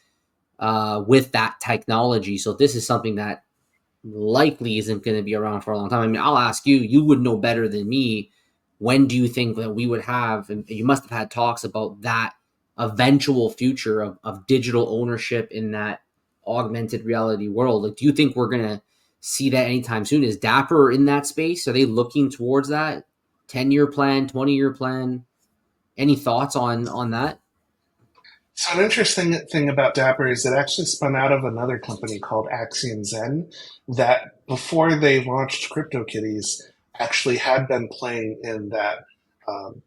with that technology. So this is something that likely isn't going to be around for a long time. I mean, I'll ask you, you would know better than me. When do you think that we would have, and you must have had talks about that eventual future of digital ownership in that augmented reality world? Like, do you think we're going to see that anytime soon? Is Dapper in that space? Are they looking towards that 10-year plan, 20-year plan? Any thoughts on that? So an interesting thing about Dapper is it actually spun out of another company called Axiom Zen that before they launched CryptoKitties actually had been playing in that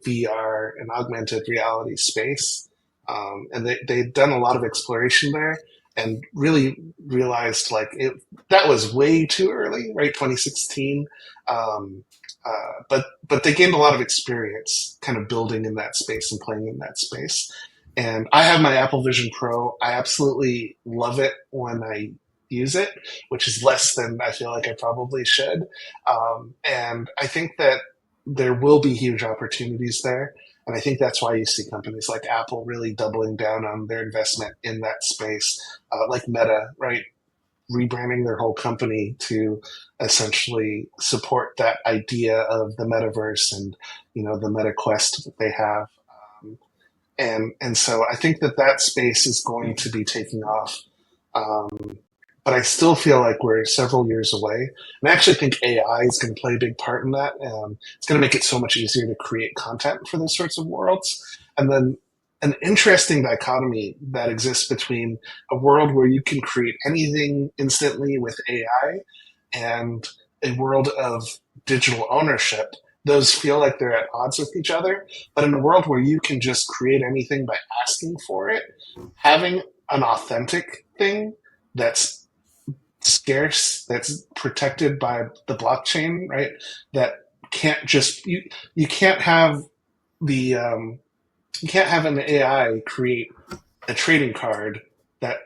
VR and augmented reality space. And they'd done a lot of exploration there and really realized that was way too early, right? 2016. But they gained a lot of experience kind of building in that space and playing in that space. And I have my Apple Vision Pro. I absolutely love it when I use it, which is less than I feel like I probably should. And I think that there will be huge opportunities there. And I think that's why you see companies like Apple really doubling down on their investment in that space, like Meta, right? Rebranding their whole company to essentially support that idea of the metaverse and, the Meta Quest that they have. And so I think that space is going to be taking off. But I still feel like we're several years away. And I actually think AI is going to play a big part in that. It's going to make it so much easier to create content for those sorts of worlds. And then an interesting dichotomy that exists between a world where you can create anything instantly with AI and a world of digital ownership. Those feel like they're at odds with each other. But in a world where you can just create anything by asking for it, having an authentic thing that's scarce, that's protected by the blockchain, right? That can't just you can't have the you can't have an AI create a trading card that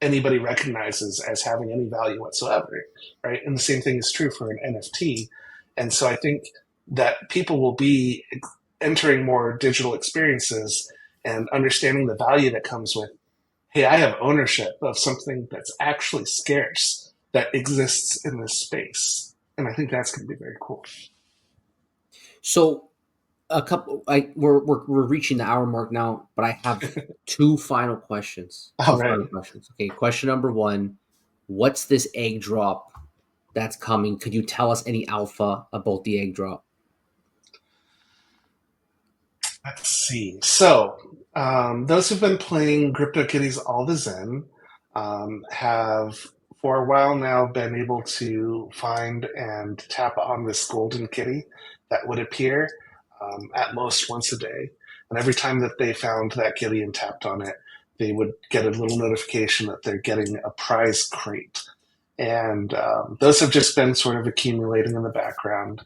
anybody recognizes as having any value whatsoever, right? And the same thing is true for an NFT. And so I think that people will be entering more digital experiences and understanding the value that comes with, hey, I have ownership of something that's actually scarce that exists in this space. And I think that's going to be very cool. So we're reaching the hour mark now, but I have two final questions. Okay, question number one: what's this egg drop that's coming? Could you tell us any alpha about the egg drop? Let's see. So those who've been playing CryptoKitties All the Zen have for a while now been able to find and tap on this golden kitty that would appear at most once a day. And every time that they found that kitty and tapped on it, they would get a little notification that they're getting a prize crate. And those have just been sort of accumulating in the background.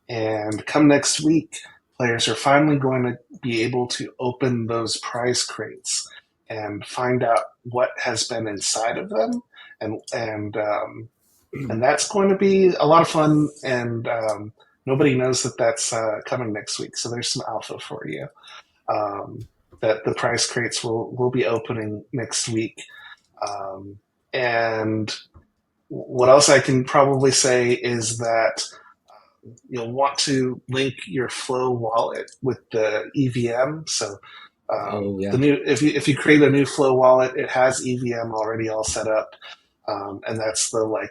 And come next week, players are finally going to be able to open those prize crates and find out what has been inside of them. And that's going to be a lot of fun. And nobody knows that that's coming next week. So there's some alpha for you. That the prize crates will be opening next week. And what else I can probably say is that you'll want to link your Flow wallet with the EVM. So if you create a new Flow wallet, it has EVM already all set up. And that's the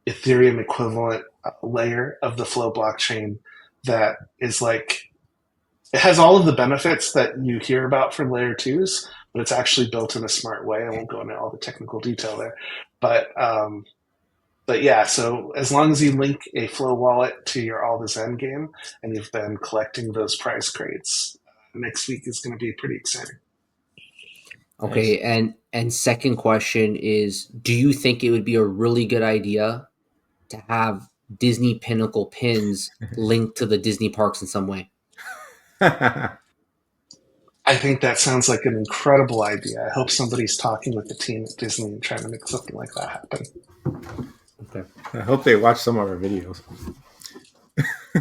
Ethereum equivalent layer of the Flow blockchain that is it has all of the benefits that you hear about from layer twos, but it's actually built in a smart way. I won't go into all the technical detail there, but yeah, so as long as you link a Flow wallet to your All the Zen game and you've been collecting those prize crates, next week is going to be pretty exciting. Okay, nice. And second question is, do you think it would be a really good idea to have Disney Pinnacle pins linked to the Disney parks in some way? I think that sounds like an incredible idea. I hope somebody's talking with the team at Disney and trying to make something like that happen. Okay. I hope they watch some of our videos.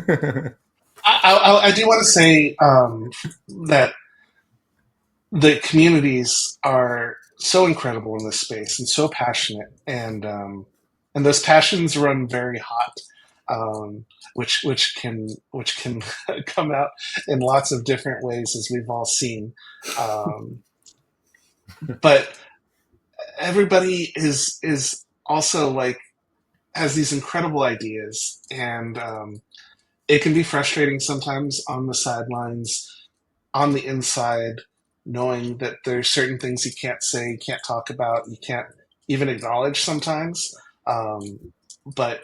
I do want to say that the communities are so incredible in this space and so passionate, and those passions run very hot, which can come out in lots of different ways, as we've all seen. Um, but everybody is also like has these incredible ideas, and it can be frustrating sometimes on the sidelines, on the inside, knowing that there's certain things you can't say, you can't talk about, you can't even acknowledge sometimes. Um, but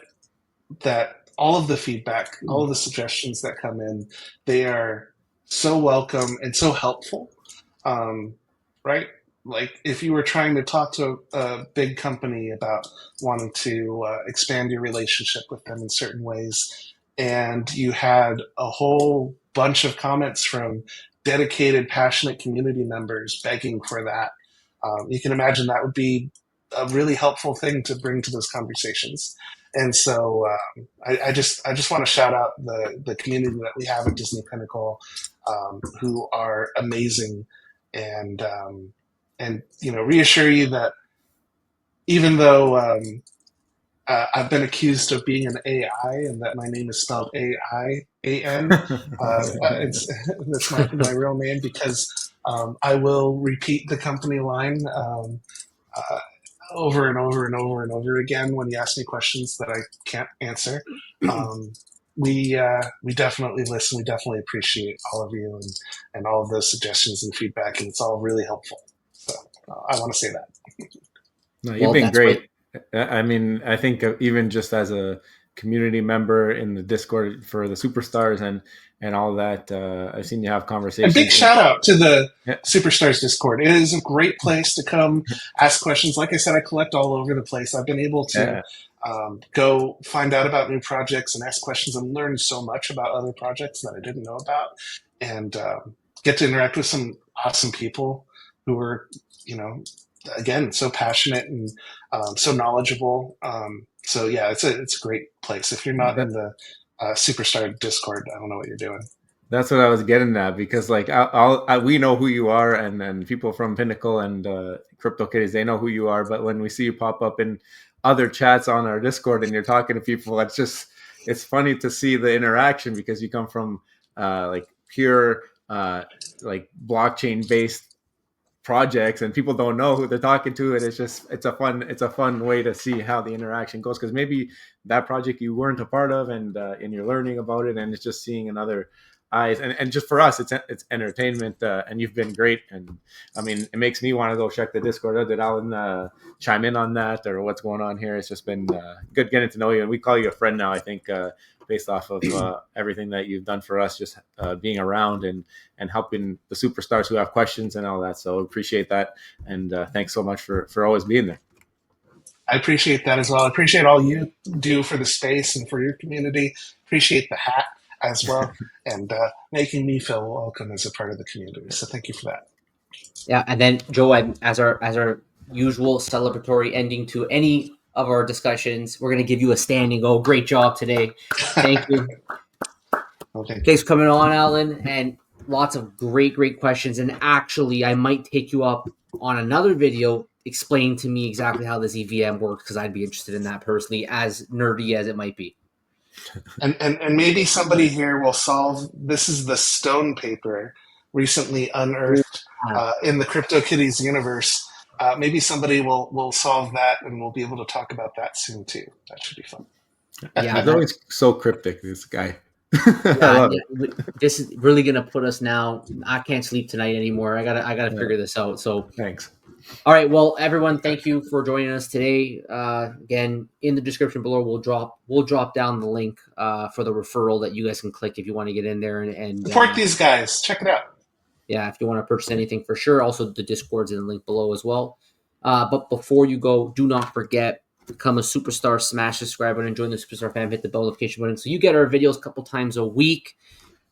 that all of the feedback, all of the suggestions that come in, they are so welcome and so helpful. Right? Like if you were trying to talk to a big company about wanting to expand your relationship with them in certain ways, and you had a whole bunch of comments from dedicated, passionate community members begging for that, you can imagine that would be a really helpful thing to bring to those conversations. And so I just want to shout out the community that we have at Disney Pinnacle, who are amazing, and reassure you that even though I've been accused of being an AI and that my name is spelled AIAN, it's that's my real name, because I will repeat the company line uh, over and over and over and over again when you ask me questions that I can't answer. Um, we definitely listen. We definitely appreciate all of you and all of those suggestions and feedback, and it's all really helpful. So I want to say that. No, you've Well, been that's what great. I mean, I think even just as a community member in the Discord for the superstars and all that, I've seen you have And big conversations. shout out to the Yeah, Superstars Discord. It is a great place to come ask questions. Like I said, I collect all over the place. I've been able to yeah. go find out about new projects and ask questions and learn so much about other projects that I didn't know about, and get to interact with some awesome people who are, you know, again, so passionate and so knowledgeable. So yeah, it's a great place. If you're not in That, the Superstar Discord, I don't know what you're doing. that's what I was getting at, because like we know who you are, and people from Pinnacle and CryptoKitties, they know who you are. But when we see you pop up in other chats on our Discord and you're talking to people, it's funny to see the interaction, because you come from like pure like blockchain based projects, and people don't know who they're talking to, and it's a fun way to see how the interaction goes, because maybe that project you weren't a part of, and you're learning about it, and it's just seeing another eyes, and just for us it's entertainment, and you've been great. And I mean, it makes me want to go check the Discord. Did Alan chime in on that, or what's going on here? It's just been good getting to know you, and we call you a friend now, I think, based off of everything that you've done for us, just being around and helping the superstars who have questions and all that. So appreciate that. And thanks so much for always being there. I appreciate that as well. I appreciate all you do for the space and for your community. Appreciate the hat as well, and making me feel welcome as a part of the community. So thank you for that. Yeah, and then Joe, as our usual celebratory ending to any of our discussions, we're gonna give you a standing O. Great job today. Thank you. Okay. Thanks for coming on, Alan, and lots of great questions. And actually, I might take you up on another video explaining to me exactly how this EVM works, because I'd be interested in that personally, as nerdy as it might be. And maybe somebody here will solve. This is the stone paper recently unearthed in the CryptoKitties universe. Maybe somebody will solve that, and we'll be able to talk about that soon too. That should be fun. Yeah, He's always so cryptic, this guy. Yeah, this is really gonna put us now. I can't sleep tonight anymore. I gotta figure this out. So thanks. All right, well, everyone, thank you for joining us today. Again, in the description below, we'll drop down the link for the referral that you guys can click if you want to get in there and support these guys. Check it out. Yeah, if you want to purchase anything, for sure. Also, the Discord's in the link below as well. But before you go, do not forget, become a superstar, smash the subscribe button, and join the Superstar fam, hit the bell notification button so you get our videos a couple times a week.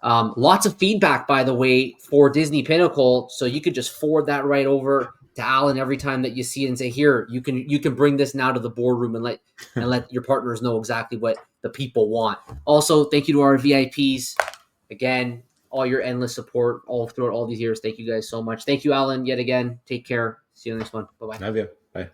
Lots of feedback, by the way, for Disney Pinnacle, so you could just forward that right over. to Alan every time that you see it and say, here, you can bring this now to the boardroom and let your partners know exactly what the people want. Also, thank you to our VIPs. Again, all your endless support all throughout all these years. Thank you guys so much. Thank you, Alan, yet again. Take care. See you on the next one. Bye-bye. Love you. Bye.